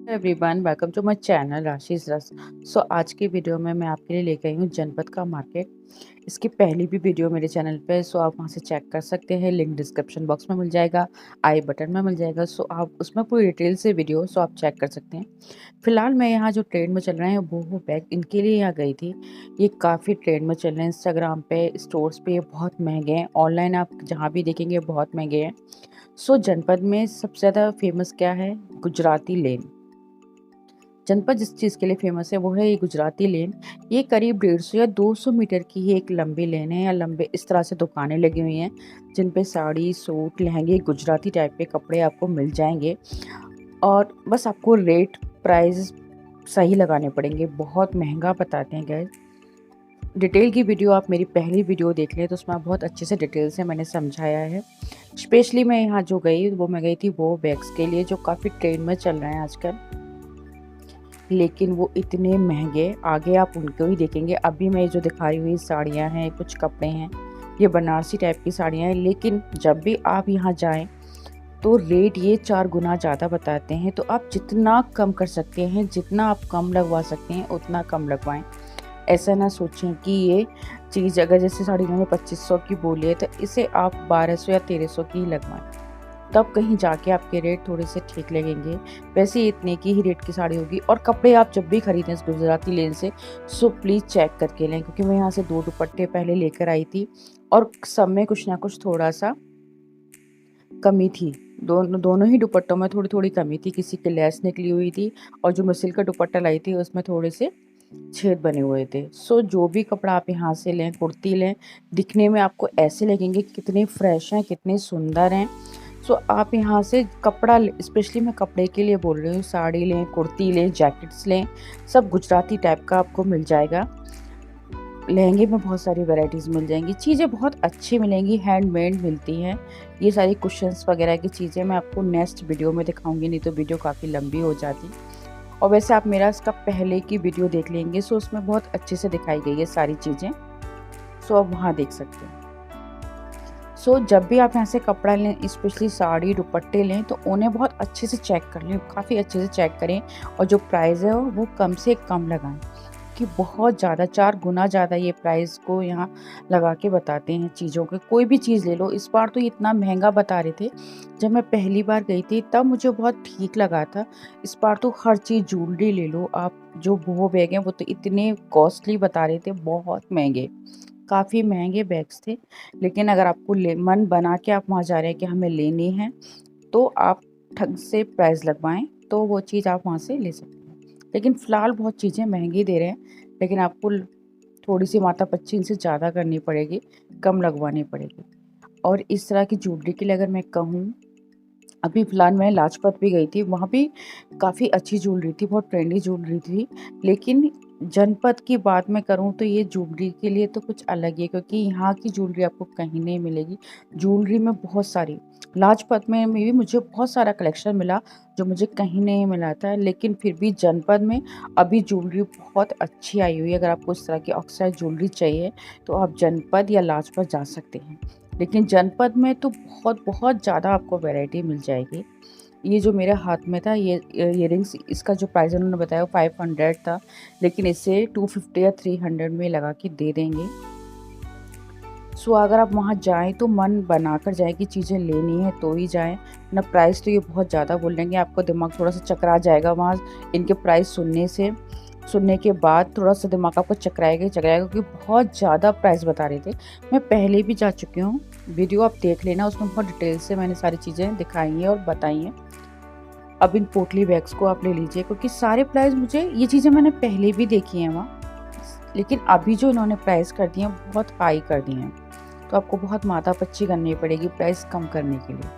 Everyone welcome to my channel राशिस रस। आज की वीडियो में मैं आपके लिए लेके आई हूँ जनपद का मार्केट। इसकी पहली भी वीडियो मेरे चैनल पे है, आप वहाँ से चेक कर सकते हैं। लिंक डिस्क्रिप्शन बॉक्स में मिल जाएगा, आई बटन में मिल जाएगा। आप उसमें पूरी डिटेल से वीडियो आप चेक कर सकते हैं। फिलहाल मैं यहाँ जो ट्रेंड में चल रहे हैं वो बैग इनके लिए यहाँ गई थी। ये काफ़ी ट्रेंड में चल रहे हैं, इंस्टाग्राम पे स्टोर्स पे ये बहुत महंगे हैं, ऑनलाइन आप जहाँ भी देखेंगे बहुत महंगे हैं। जनपद में सबसे ज़्यादा फेमस क्या है? गुजराती लेन। जनपद जिस चीज़ के लिए फेमस है वो है ये गुजराती लेन। ये करीब 150 या 200 मीटर की ही एक लंबी लेन है, या लंबे इस तरह से दुकानें लगी हुई हैं जिन पे साड़ी, सूट, लहंगे, गुजराती टाइप के कपड़े आपको मिल जाएंगे। और बस आपको रेट प्राइस सही लगाने पड़ेंगे, बहुत महंगा बताते हैं गैस। डिटेल की वीडियो आप मेरी पहली वीडियो देख लें तो उसमें बहुत अच्छे से डिटेल से मैंने समझाया है। स्पेशली मैं यहाँ जो गई वो मैं गई थी वो बैग्स के लिए जो काफ़ी ट्रेंड में चल रहे हैं आजकल, लेकिन वो इतने महंगे। आगे आप उनको ही देखेंगे। अभी मैं जो दिखाई हुई साड़ियाँ हैं, कुछ कपड़े हैं, ये बनारसी टाइप की साड़ियाँ हैं, लेकिन जब भी आप यहाँ जाएं तो रेट ये 4 गुना ज़्यादा बताते हैं। तो आप जितना कम कर सकते हैं, जितना आप कम लगवा सकते हैं उतना कम लगवाएं। ऐसा ना सोचें कि ये चीज़ अगर जैसे साड़ी इन्होंने 2500 की बोली है तो इसे आप 1200 या 1300 की ही लगवाएं, तब कहीं जाके आपके रेट थोड़े से ठीक लगेंगे। वैसे इतने की ही रेट की साड़ी होगी। और कपड़े आप जब भी खरीदें इस गुजराती लेन से प्लीज़ चेक करके लें, क्योंकि मैं यहाँ से 2 दुपट्टे पहले लेकर आई थी और सब में कुछ ना कुछ थोड़ा सा कमी थी। दोनों ही दुपट्टों में थोड़ी थोड़ी कमी थी। किसी की लेस निकली हुई थी और जो मैं सिल्क का दुपट्टा लाई थी उसमें थोड़े से छेद बने हुए थे। जो भी कपड़ा आप यहाँ से लें, कुर्ती लें, दिखने में आपको ऐसे लगेंगे कि कितने फ्रेश हैं, कितने सुंदर हैं। आप यहाँ से कपड़ा, स्पेशली मैं कपड़े के लिए बोल रही हूँ, साड़ी लें, कुर्ती लें, जैकेट्स लें, सब गुजराती टाइप का आपको मिल जाएगा। लहंगे में बहुत सारी वैरायटीज़ मिल जाएंगी, चीज़ें बहुत अच्छी मिलेंगी, हैंडमेड मिलती हैं। ये सारी कुशन्स वगैरह की चीज़ें मैं आपको नेक्स्ट वीडियो में दिखाऊंगी, नहीं तो वीडियो काफ़ी लंबी हो जाती। और वैसे आप मेरा इसका पहले की वीडियो देख लेंगे, उसमें बहुत अच्छे से दिखाई गई है सारी चीज़ें, आप वहाँ देख सकते हैं। जब भी आप यहाँ से कपड़ा लें, स्पेशली साड़ी, दुपट्टे लें, तो उन्हें बहुत अच्छे से चेक कर लें, काफ़ी अच्छे से चेक करें। और जो प्राइस है वो कम से कम लगाएं, कि बहुत ज़्यादा 4 गुना ज़्यादा ये प्राइस को यहाँ लगा के बताते हैं चीज़ों के। कोई भी चीज़ ले लो, इस बार तो इतना महंगा बता रहे थे। जब मैं पहली बार गई थी तब मुझे बहुत ठीक लगा था। इस बार तो हर चीज़, ज्वेलरी ले लो आप, जो वो बैग हैं वो तो इतने कॉस्टली बता रहे थे, बहुत महंगे, काफ़ी महंगे बैग्स थे। लेकिन अगर आपको मन बना के आप वहाँ जा रहे हैं कि हमें लेनी है, तो आप ठग से प्राइस लगवाएं, तो वो चीज़ आप वहाँ से ले सकते हैं। लेकिन फ़िलहाल बहुत चीज़ें महंगी दे रहे हैं, लेकिन आपको थोड़ी सी माथापच्ची इनसे ज़्यादा करनी पड़ेगी, कम लगवानी पड़ेगी। और इस तरह की ज्वेलरी के लिए अगर मैं कहूँ, अभी फ़िलहाल मैं लाजपत भी गई थी, वहाँ भी काफ़ी अच्छी ज्वेलरी थी, बहुत ट्रेंडी ज्वेलरी थी। लेकिन जनपद की बात मैं करूँ तो ये ज्वेलरी के लिए तो कुछ अलग ही है, क्योंकि यहाँ की ज्वेलरी आपको कहीं नहीं मिलेगी। ज्वेलरी में बहुत सारी, लाजपत में भी मुझे बहुत सारा कलेक्शन मिला जो मुझे कहीं नहीं मिला था। लेकिन फिर भी जनपद में अभी ज्वेलरी बहुत अच्छी आई हुई है। अगर आपको इस तरह की ऑक्साइड ज्वेलरी चाहिए तो आप जनपद या लाजपत जा सकते हैं। लेकिन जनपद में तो बहुत बहुत ज़्यादा आपको वैरायटी मिल जाएगी। ये जो मेरे हाथ में था, ये इयररिंग्स, इसका जो प्राइस उन्होंने बताया 500 था, लेकिन इसे 250 या 300 में लगा के दे देंगे। अगर आप वहाँ जाएं तो मन बनाकर जाएं कि चीज़ें लेनी है तो ही जाएं, ना प्राइस तो ये बहुत ज़्यादा बोल देंगे, आपको दिमाग थोड़ा सा चकरा जाएगा वहाँ इनके प्राइस सुनने के बाद थोड़ा सा दिमाग आपको चकराएगा क्योंकि बहुत ज़्यादा प्राइस बता रहे थे। मैं पहले भी जा चुकी हूँ, वीडियो आप देख लेना, उसमें बहुत डिटेल से मैंने सारी चीज़ें दिखाई हैं और बताई हैं। अब इन पोटली बैग्स को आप ले लीजिए, क्योंकि सारे प्राइस, मुझे ये चीज़ें मैंने पहले भी देखी हैं वहाँ, लेकिन अभी जो इन्होंने प्राइस कर दिए हैं बहुत हाई कर दिए हैं। तो आपको बहुत माथापच्ची करनी पड़ेगी प्राइस कम करने के लिए।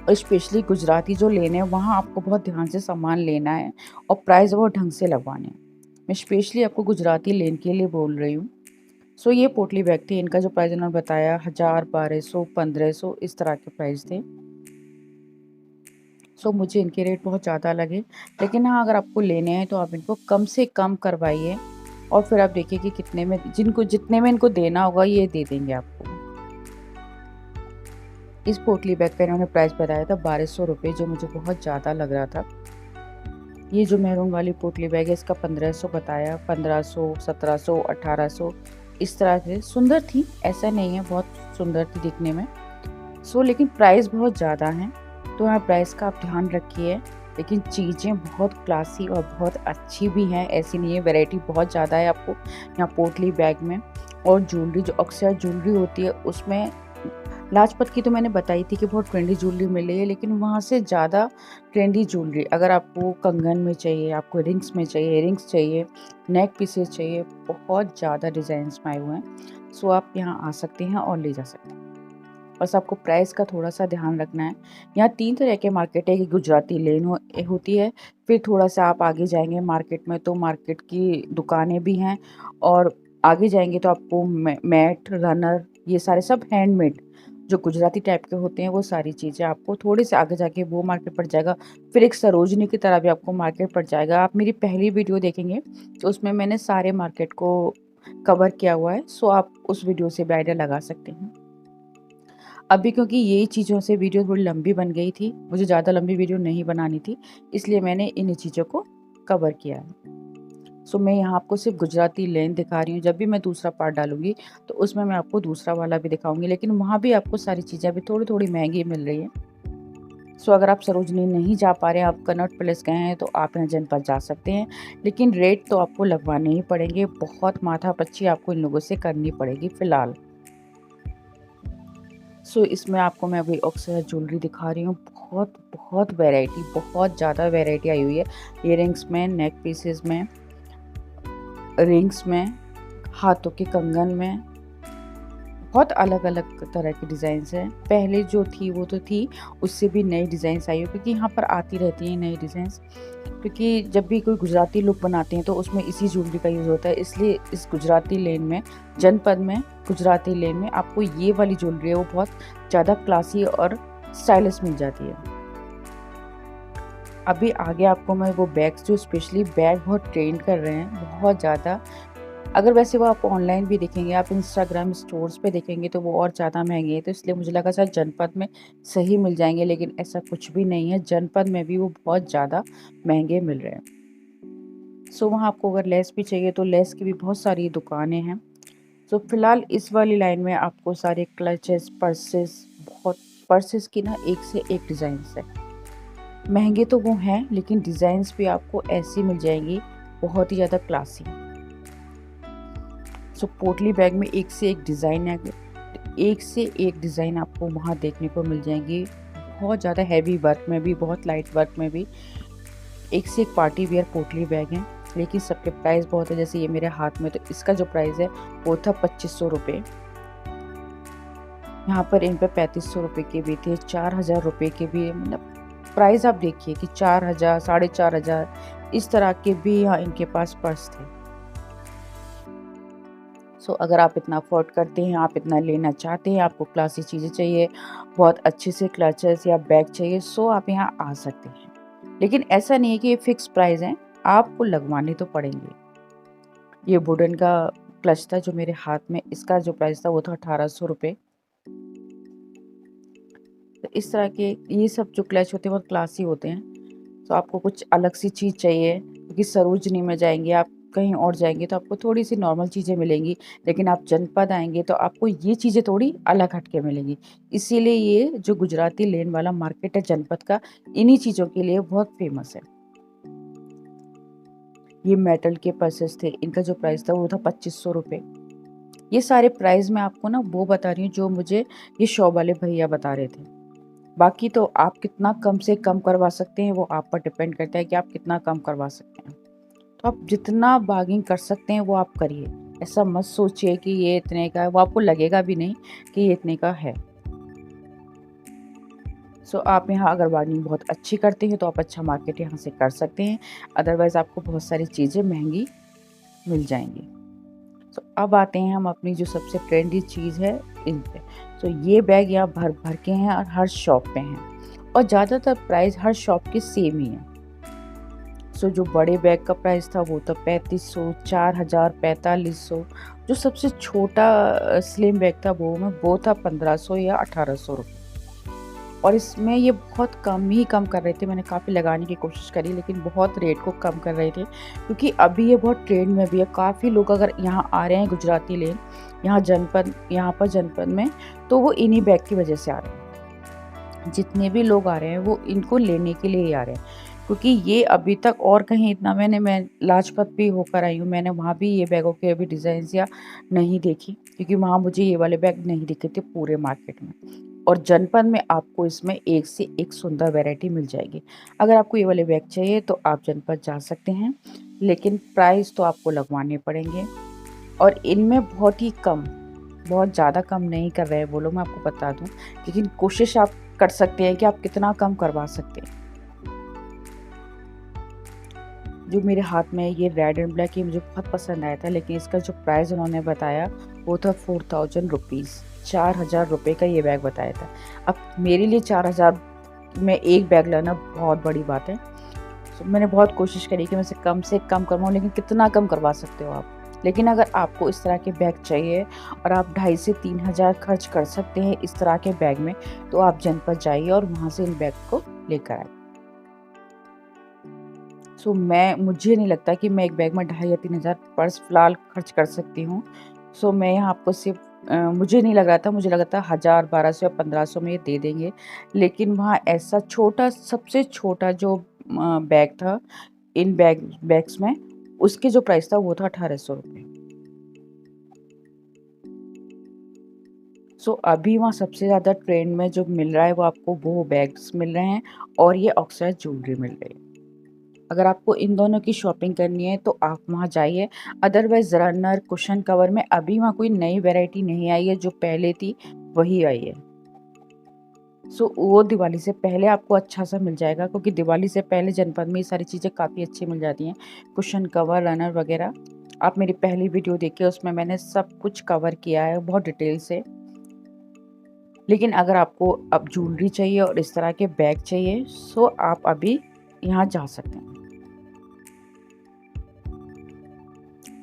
और स्पेशली गुजराती जो लेने हैं वहाँ आपको बहुत ध्यान से सामान लेना है और प्राइस वो ढंग से लगवाने हैं। मैं स्पेशली आपको गुजराती लेन के लिए बोल रही हूँ। ये पोटली बैग थे, इनका जो प्राइस इन्होंने बताया 1000, 1200, 1500 इस तरह के प्राइस थे। मुझे इनके रेट बहुत ज़्यादा लगे। लेकिन हाँ, अगर आपको लेने हैं तो आप इनको कम से कम करवाइए और फिर आप देखिए कि कितने में, जितने में इनको देना होगा ये दे देंगे आपको। इस पोटली बैग का इन्होंने प्राइस बताया था 1200 रुपये, जो मुझे बहुत ज़्यादा लग रहा था। ये जो मैरून वाली पोटली बैग है इसका 1500 बताया, 1500, 1700, 1800 इस तरह से। सुंदर थी, ऐसा नहीं है, बहुत सुंदर थी दिखने में। लेकिन प्राइस बहुत ज़्यादा है, तो यहाँ प्राइस का आप ध्यान रखिए। लेकिन चीज़ें बहुत क्लासी और बहुत अच्छी भी हैं, ऐसी नहीं है, वैरायटी बहुत ज़्यादा है आपको यहाँ पोटली बैग में। और ज्वेलरी जो अक्सर ज्वेलरी होती है उसमें लाजपत की तो मैंने बताई थी कि बहुत ट्रेंडी ज्वेलरी मिल रही है, लेकिन वहाँ से ज़्यादा ट्रेंडी ज्वेलरी अगर आपको कंगन में चाहिए, आपको रिंग्स में चाहिए, इयरिंग्स चाहिए, नेक पीसेस चाहिए, बहुत ज़्यादा डिज़ाइंस में आए हुए हैं। आप यहाँ आ सकते हैं और ले जा सकते हैं। बस आपको प्राइस का थोड़ा सा ध्यान रखना है। यहाँ 3 तरह के मार्केट है कि गुजराती लेन होती है, फिर थोड़ा सा आप आगे जाएंगे मार्केट में तो मार्केट की दुकानें भी हैं, और आगे जाएंगे तो आपको मैट, रनर, ये सारे सब हैंडमेड जो गुजराती टाइप के होते हैं वो सारी चीज़ें आपको थोड़े से आगे जाके वो मार्केट पड़ जाएगा। फिर एक सरोजनी की तरह भी आपको मार्केट पड़ जाएगा। आप मेरी पहली वीडियो देखेंगे तो उसमें मैंने सारे मार्केट को कवर किया हुआ है, आप उस वीडियो से भी आइडिया लगा सकते हैं। अभी क्योंकि यही चीज़ों से वीडियो थोड़ी लंबी बन गई थी, मुझे ज़्यादा लंबी वीडियो नहीं बनानी थी, इसलिए मैंने इन चीज़ों को कवर किया है। मैं यहाँ आपको सिर्फ गुजराती लेन दिखा रही हूँ। जब भी मैं दूसरा पार्ट डालूंगी तो उसमें मैं आपको दूसरा वाला भी दिखाऊंगी, लेकिन वहाँ भी आपको सारी चीज़ें अभी थोड़ी थोड़ी महंगी मिल रही है। अगर आप सरोजनी नहीं जा पा रहे हैं, आप कनॉट प्लेस गए हैं, तो आप यहाँ जनपद जा सकते हैं, लेकिन रेट तो आपको लगवाने ही पड़ेंगे। बहुत माथापच्ची आपको इन लोगों से करनी पड़ेगी फ़िलहाल। इसमें आपको मैं अभी अक्सर ज्वेलरी दिखा रही हूँ। बहुत बहुत वैरायटी, बहुत ज़्यादा वैरायटी आई हुई है इयरिंग्स में, नेक पीसेस में, रिंग्स में, हाथों के कंगन में, बहुत अलग अलग तरह की डिज़ाइंस हैं। पहले जो थी वो तो थी, उससे भी नई डिज़ाइंस आई है, क्योंकि यहाँ पर आती रहती हैं नई डिज़ाइंस। क्योंकि जब भी कोई गुजराती लुक बनाते हैं तो उसमें इसी ज्वेलरी का यूज़ होता है, इसलिए इस गुजराती लेन में, जनपद में गुजराती लेन में आपको ये वाली ज्वेलरी है वो बहुत ज़्यादा क्लासी और स्टाइलिश मिल जाती है। अभी आगे आपको मैं वो बैग्स, जो स्पेशली बैग बहुत ट्रेंड कर रहे हैं बहुत ज़्यादा, अगर वैसे वो आप ऑनलाइन भी देखेंगे, आप इंस्टाग्राम स्टोर्स पे देखेंगे तो वो और ज़्यादा महंगे हैं, तो इसलिए मुझे लगा शायद जनपद में सही मिल जाएंगे, लेकिन ऐसा कुछ भी नहीं है। जनपद में भी वो बहुत ज़्यादा महंगे मिल रहे हैं। वहाँ आपको अगर लेस भी चाहिए तो लेस की भी बहुत सारी दुकानें हैं। फिलहाल इस वाली लाइन में आपको सारे क्लचेस, पर्सेस, बहुत पर्सेस की ना एक से एक डिज़ाइंस है। महंगे तो वो हैं, लेकिन डिज़ाइंस भी आपको ऐसी मिल जाएंगी, बहुत ही ज़्यादा क्लासी। पोटली बैग में एक से एक डिज़ाइन है, एक से एक डिज़ाइन आपको वहाँ देखने को मिल जाएंगी। बहुत ज़्यादा हैवी वर्क में भी, बहुत लाइट वर्क में भी, एक से एक पार्टी वेयर पोटली बैग हैं, लेकिन सबके प्राइस बहुत है। जैसे ये मेरे हाथ में, तो इसका जो प्राइस है वो था 2500 रुपये। यहाँ पर इन पर 3500 रुपये के भी थे, 4000 रुपये के भी, मतलब प्राइस आप देखिए कि 4000, 4500 इस तरह के भी यहाँ इनके पास पर्स थे। अगर आप इतना अफोर्ड करते हैं, आप इतना लेना चाहते हैं, आपको क्लासी चीज़ें चाहिए, बहुत अच्छे से क्लचेस या बैग चाहिए, आप यहाँ आ सकते हैं। लेकिन ऐसा नहीं है कि ये फिक्स प्राइस हैं, आपको लगवाने तो पड़ेंगे। ये वुडन का क्लच था जो मेरे हाथ में, इसका जो प्राइस था वो था 1800 रुपये। तो इस तरह के ये सब जो क्लच होते हैं बहुत क्लासी होते हैं। आपको कुछ अलग सी चीज़ चाहिए, क्योंकि सरोजनी में जाएंगे, आप कहीं और जाएंगे तो आपको थोड़ी सी नॉर्मल चीज़ें मिलेंगी, लेकिन आप जनपद आएंगे तो आपको ये चीज़ें थोड़ी अलग हटके मिलेंगी। इसीलिए ये जो गुजराती लेन वाला मार्केट है जनपद का, इन्हीं चीज़ों के लिए बहुत फेमस है। ये मेटल के पर्सेस थे, इनका जो प्राइस था वो था 2500 रुपये। ये सारे प्राइस मैं आपको ना वो बता रही हूँ जो मुझे ये शॉप वाले भैया बता रहे थे। बाकी तो आप कितना कम से कम करवा सकते हैं वो आप पर डिपेंड करता है कि आप कितना कम करवा सकते हैं। तो आप जितना बार्गिंग कर सकते हैं वो आप करिए। ऐसा मत सोचिए कि ये इतने का है, वो आपको लगेगा भी नहीं कि ये इतने का है। आप यहाँ अगर बार्गिंग बहुत अच्छी करते हैं तो आप अच्छा मार्केट यहाँ से कर सकते हैं, अदरवाइज़ आपको बहुत सारी चीज़ें महंगी मिल जाएंगी। अब आते हैं हम अपनी जो सबसे ट्रेंडी चीज़ है इन पे। ये बैग यहाँ भर भर के हैं और हर शॉप पे हैं, और ज़्यादातर प्राइस हर शॉप के सेम ही है। जो बड़े बैग का प्राइस था वो था 3500, 4000, 4500। जो सबसे छोटा स्लिम बैग था वो था 1500 या 1800 रुपये। और इसमें ये बहुत कम ही कम कर रहे थे। मैंने काफ़ी लगाने की कोशिश करी लेकिन बहुत रेट को कम कर रहे थे, क्योंकि अभी ये बहुत ट्रेंड में भी है। काफ़ी लोग अगर यहाँ आ रहे हैं गुजराती लेन, यहाँ पर जनपद में, तो वो इन्हीं बैग की वजह से आ रहे हैं। जितने भी लोग आ रहे हैं वो इनको लेने के लिए ही आ रहे हैं, क्योंकि ये अभी तक और कहीं इतना मैं लाजपत भी होकर आई हूँ, मैंने वहाँ भी ये बैगों के अभी डिज़ाइन या नहीं देखी, क्योंकि वहाँ मुझे ये वाले बैग नहीं दिखे थे पूरे मार्केट में। और जनपद में आपको इसमें एक से एक सुंदर वैरायटी मिल जाएगी। अगर आपको ये वाले बैग चाहिए तो आप जनपद जा सकते हैं, लेकिन प्राइस तो आपको लगवाने पड़ेंगे। और इनमें बहुत ही कम, बहुत ज़्यादा कम नहीं कर रहे हैं वो लोग, मैं आपको बता दूं, लेकिन कोशिश आप कर सकते हैं कि आप कितना कम करवा सकते हैं। जो मेरे हाथ में ये रेड एंड ब्लैक, ये मुझे बहुत पसंद आया था, लेकिन इसका जो प्राइस उन्होंने बताया वो था 4000 रुपीज़, 4000 रुपये का ये बैग बताया था। अब मेरे लिए 4000 में एक बैग लाना बहुत बड़ी बात है। तो मैंने बहुत कोशिश करी कि मैं इसे कम से कम करवाऊँ, लेकिन कितना कम करवा सकते हो आप। लेकिन अगर आपको इस तरह के बैग चाहिए और आप 2500 से 3000 खर्च कर सकते हैं इस तरह के बैग में, तो आप जनपद जाइए और वहाँ से इन बैग को लेकर आइए। मुझे नहीं लगता कि मैं एक बैग में 2500 या 3000 पर्स फिलहाल खर्च कर सकती हूँ। मैं यहाँ आपको सिर्फ मुझे नहीं लग रहा था, मुझे लगा था 1000, 1200 या 1500 में ये दे देंगे। लेकिन वहाँ ऐसा छोटा, सबसे छोटा जो बैग था इन बैग्स में, उसके जो प्राइस था वो था 1800 रुपये। अभी वहाँ सबसे ज़्यादा ट्रेंड में जो मिल रहा है वो आपको वो बैग्स मिल रहे हैं और ये ऑक्सीडाइज्ड ज्वेलरी मिल रही है। अगर आपको इन दोनों की शॉपिंग करनी है तो आप वहाँ जाइए। अदरवाइज रनर, कुशन कवर में अभी वहाँ कोई नई वैरायटी नहीं आई है, जो पहले थी वही आई है। वो दिवाली से पहले आपको अच्छा सा मिल जाएगा, क्योंकि दिवाली से पहले जनपद में ये सारी चीज़ें काफ़ी अच्छी मिल जाती हैं, कुशन कवर, रनर वगैरह। आप मेरी पहली वीडियो देखिए, उसमें मैंने सब कुछ कवर किया है बहुत डिटेल से। लेकिन अगर आपको अब ज्वेलरी चाहिए और इस तरह के बैग चाहिए, आप अभी यहाँ जा सकते हैं।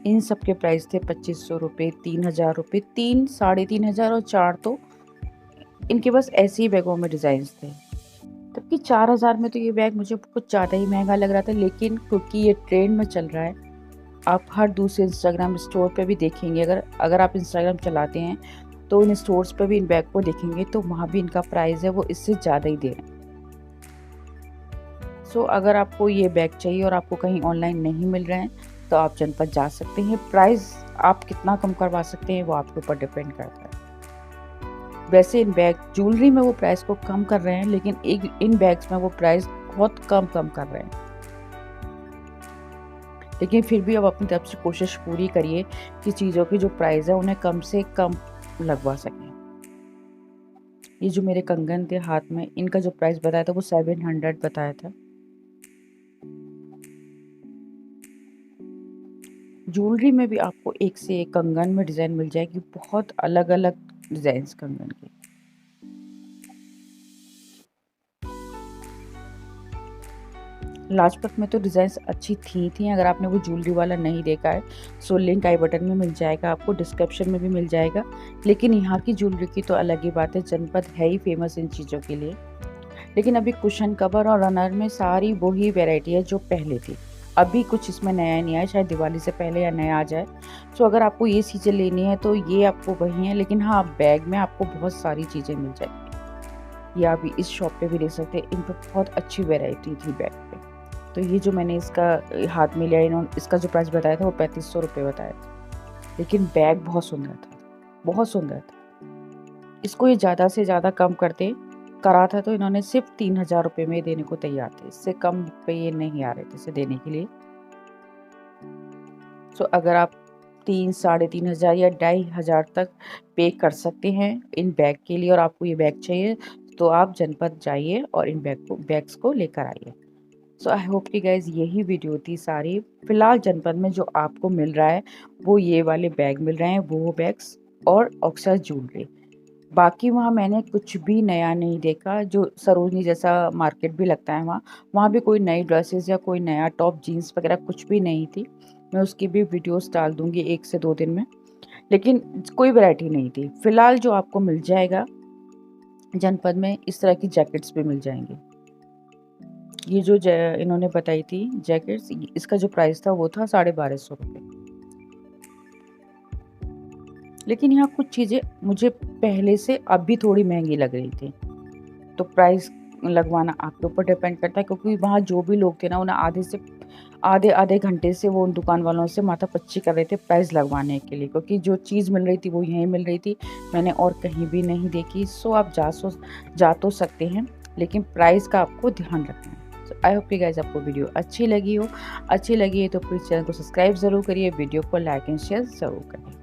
इन सब के प्राइस थे 2500 रुपये, 3000 रुपये, 3, 3500 और 4, तो इनके बस ऐसे ही बैगों में डिज़ाइन थे। जबकि 4000 में तो ये बैग मुझे कुछ ज़्यादा ही महंगा लग रहा था, लेकिन क्योंकि ये ट्रेंड में चल रहा है, आप हर दूसरे इंस्टाग्राम स्टोर पे भी देखेंगे, अगर आप इंस्टाग्राम चलाते हैं तो इन स्टोर्स पे भी इन बैग को देखेंगे तो वहाँ भी इनका प्राइस है वो इससे ज़्यादा ही दे रहे हैं। अगर आपको ये बैग चाहिए और आपको कहीं ऑनलाइन नहीं मिल रहे हैं तो आप जनपद जा सकते हैं। प्राइस आप कितना कम करवा सकते हैं वो आपके ऊपर डिपेंड करता है। वैसे इन बैग ज्वेलरी में वो प्राइस को कम कर रहे हैं, लेकिन इन बैग्स में वो प्राइस बहुत कम कर रहे हैं। लेकिन फिर भी अब अपनी तरफ से कोशिश पूरी करिए कि चीज़ों की जो प्राइस है उन्हें कम से कम लगवा सकें। ये जो मेरे कंगन थे हाथ में, इनका जो प्राइस बताया था वो 700 बताया था। ज्वेलरी में भी आपको एक से एक कंगन में डिज़ाइन मिल जाएगी, बहुत अलग अलग डिज़ाइन कंगन के। लाजपत में तो डिज़ाइंस अच्छी थी। अगर आपने वो ज्वेलरी वाला नहीं देखा है लिंक आई बटन में मिल जाएगा, आपको डिस्क्रिप्शन में भी मिल जाएगा। लेकिन यहाँ की ज्वेलरी की तो अलग ही बात है, जनपद है ही फेमस इन चीज़ों के लिए। लेकिन अभी कुशन कवर और रनर में सारी वही वेराइटी है जो पहले थी, अभी कुछ इसमें नया नहीं आया, शायद दिवाली से पहले या नया आ जाए। अगर आपको ये चीज़ें लेनी है तो ये आपको वही है, लेकिन हाँ बैग में आपको बहुत सारी चीज़ें मिल जाएगी। ये आप इस शॉप पे भी ले सकते हैं, इन पर बहुत अच्छी वेराइटी थी बैग पे। तो ये जो मैंने इसका हाथ में लिया, इन्होंने इसका जो प्राइस बताया था वो 3500 रुपये बताया था, लेकिन बैग बहुत सुंदर था, बहुत सुंदर था। इसको ये ज़्यादा से ज़्यादा कम करा था तो इन्होंने सिर्फ 3000 रुपये में देने को तैयार थे, इससे कम पे ये नहीं आ रहे थे इसे देने के लिए। अगर आप 3, 3500 या 2500 तक पे कर सकते हैं इन बैग के लिए और आपको ये बैग चाहिए, तो आप जनपद जाइए और इन बैग्स को लेकर आइए। आई होप कि गाइज यही वीडियो थी सारी। फिलहाल जनपद में जो आपको मिल रहा है वो ये वाले बैग मिल रहे हैं, वो बैग्स और ऑक्सीडाइज्ड ज्वेलरी। बाकी वहाँ मैंने कुछ भी नया नहीं देखा। जो सरोजनी जैसा मार्केट भी लगता है, वहाँ भी कोई नई ड्रेसेस या कोई नया टॉप, जीन्स वगैरह कुछ भी नहीं थी। मैं उसकी भी वीडियोस डाल दूँगी 1 से 2 दिन में, लेकिन कोई वैरायटी नहीं थी। फिलहाल जो आपको मिल जाएगा जनपद में इस तरह की जैकेट्स भी मिल जाएंगी। ये जो इन्होंने बताई थी जैकेट्स, इसका जो प्राइस था वो था 1250 रुपये। लेकिन यहाँ कुछ चीज़ें मुझे पहले से अब भी थोड़ी महंगी लग रही थी, तो प्राइस लगवाना आपके ऊपर डिपेंड करता है, क्योंकि वहाँ जो भी लोग थे ना, उन्हें आधे आधे घंटे से वो उन दुकान वालों से माथापच्ची कर रहे थे प्राइस लगवाने के लिए, क्योंकि जो चीज़ मिल रही थी वो यहीं मिल रही थी, मैंने और कहीं भी नहीं देखी। सो आप जा तो सकते हैं, लेकिन प्राइस का आपको ध्यान रखना है। सो आई होप कि गाइस आपको वीडियो अच्छी लगी है तो प्लीज़ चैनल को सब्सक्राइब ज़रूर करिए, वीडियो को लाइक एंड शेयर ज़रूर करिए।